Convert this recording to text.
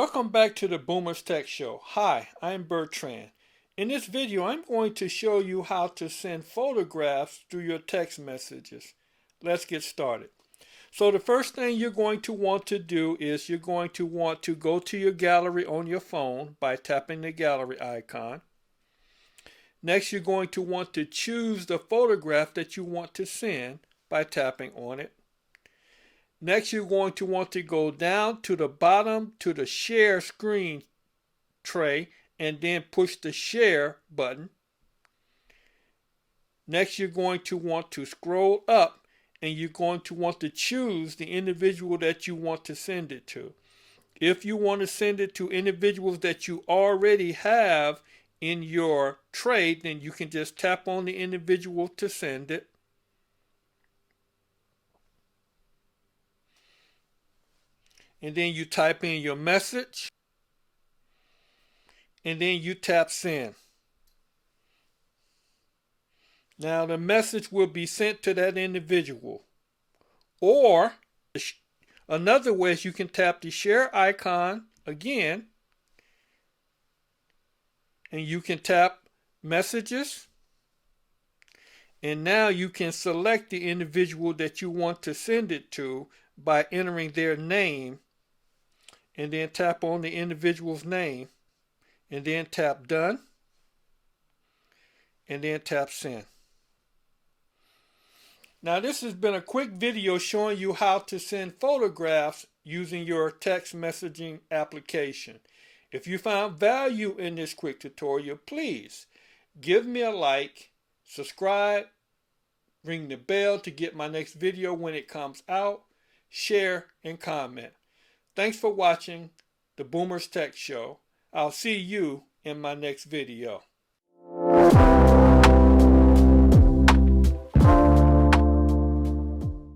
Welcome back to the Boomers Tech Show. Hi, I'm Bertrand. In this video, I'm going to show you how to send photographs through your text messages. Let's get started. So the first thing you're going to want to do is you're going to want to go to your gallery on your phone by tapping the gallery icon. Next, you're going to want to choose the photograph that you want to send by tapping on it. Next, you're going to want to go down to the bottom to the share screen tray and then push the share button. Next, you're going to want to scroll up and you're going to want to choose the individual that you want to send it to. If you want to send it to individuals that you already have in your tray, then you can just tap on the individual to send it. And then you type in your message. And then you tap send. Now the message will be sent to that individual. Or another way is you can tap the share icon again. And you can tap messages. And now you can select the individual that you want to send it to by entering their name. And then tap on the individual's name. And then tap done. And then tap send. Now this has been a quick video showing you how to send photographs using your text messaging application. If you found value in this quick tutorial, please give me a like, subscribe, ring the bell to get my next video when it comes out, share, and comment. Thanks for watching the Boomers Tech Show. I'll see you in my next video.